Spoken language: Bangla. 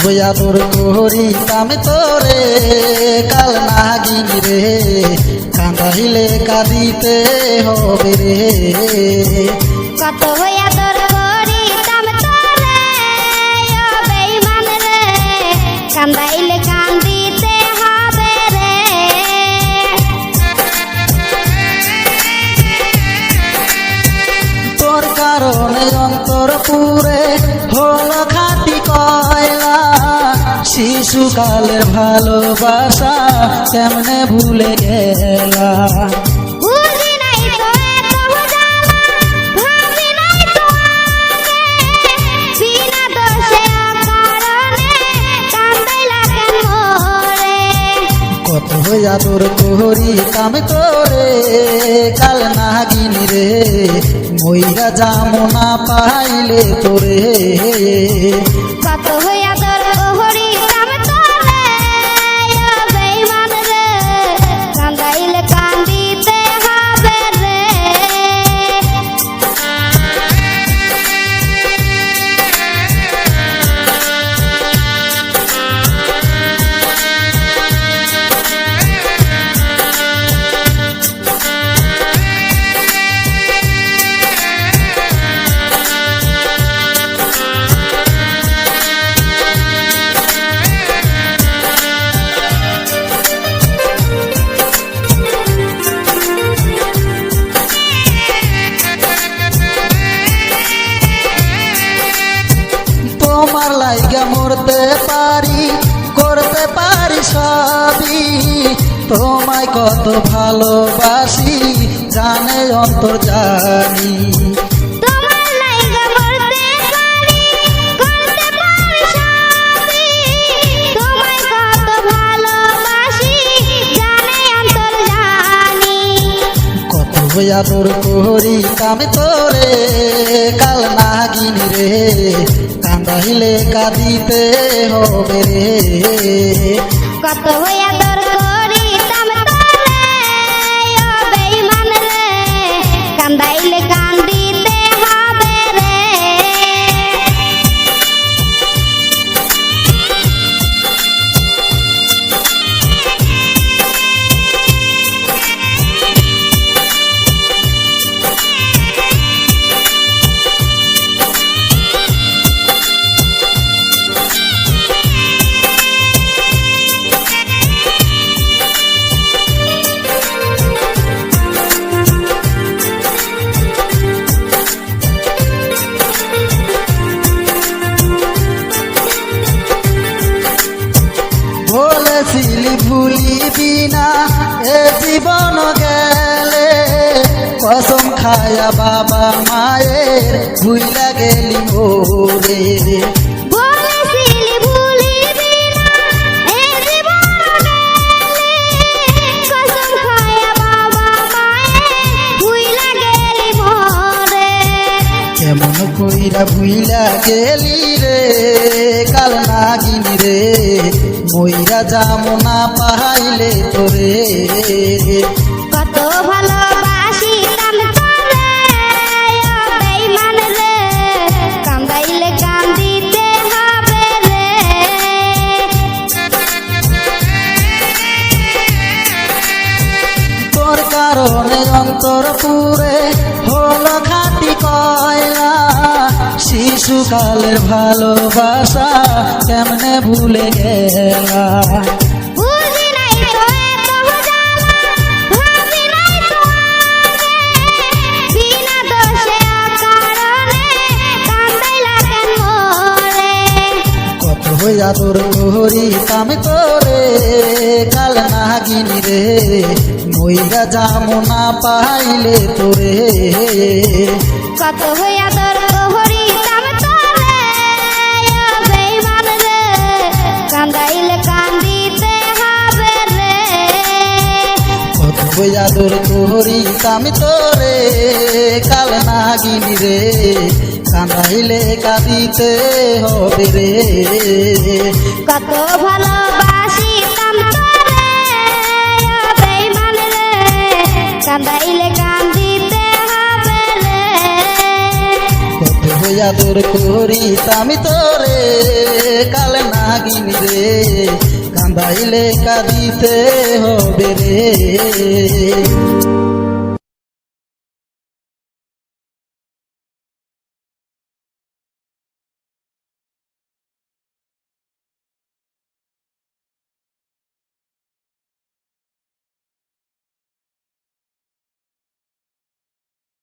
আদর করিতাম তোরে কাল নাগিনী রে, কাঁদাইলে কাঁদিতে হবে রে। কত আদর করিতাম তোরে ও বেঈমান রে, কাঁদাইলে কাঁদিতে হবে রে। তোর কারণে অন্তর পুরে হলো খাঁটি কয়লা, শিশুকালের ভালোবাসা কেমনে ভুলে গেলা। বুঝি নাই তো এত জ্বালা, ভাবি নাই তো আগে, বিনা দোষে অকারণে কাঁদাইলা কেন মোরে। কত আদর করিতাম তোরে কাল নাগিনী রে, মইরা যামো না পাইলে তোরে। কত আদর করিতাম তোরে ও বেঈমান রে, কাঁদাইলে কাঁদিতে হবে রে। তোমার লাইগা মরতে পারি, করতে পারি সবই, তোমায় কত ভালোবাসি জানে অন্তর জানি। তোমার লাইগা মরতে পারি, করতে পারি সবই, তোমায় কত ভালোবাসি জানে অন্তর জানি। কত আদর করিতাম তোরে কাল নাগিনী রে, কাঁদাইলে কাঁদিতে হবে রে। কত আদর করিতাম তোরে ও বেঈমান রে, কাঁদাইলে কাঁদিতে হবে রে। বলেছিলি ভুলিবি না এ জীবন গেলে, কসম খায়া বাবা মায়ের ভুইলা গেলি মোরে। বলেছিলি ভুলিবি না এ জীবন গেলে, কসম খায়া বাবা মায়ের ভুইলা গেলি মোরে। কেমন কইরা ভুইলা গেলি রে কাল নাগিনী রে, মইরা যামো না পাইলে তোরে। কত ভালোবাসিতাম তোরে ও বেঈমান রে, কাঁদাইলে কাঁদিতে হবে রে। তোর কারণে অন্তর পুরে হলো খাঁটি কয়লা, শিশুকালের ভালোবাসা কেমনে ভুলে গেলা। বুঝি নাই তো এত জ্বালা, ভাবি নাই তো আগে, বিনা দোষে অকারণে কাঁদাইলা কেন মোরে। কত আদর করিতাম তোরে কাল নাগিনী রে, মইরা যামো না পাইলে তোরে। কত আদর করিতাম তোরে ও বেঈমান রে, কাঁদাইলে কাঁদিতে হবে রে। কত আদর করিতাম তোরে কাল নাগিনী রে, কাঁদাইলে কাঁদিতে হবে রে। কত ভালোবাসিতাম তোরে ও বেঈমান রে, কাঁদাইলে কাঁদিতে হবে রে। কত আদর করিতাম তোরে কাল নাগিনী কান্দাইলে কাঁদিতে হবে রে।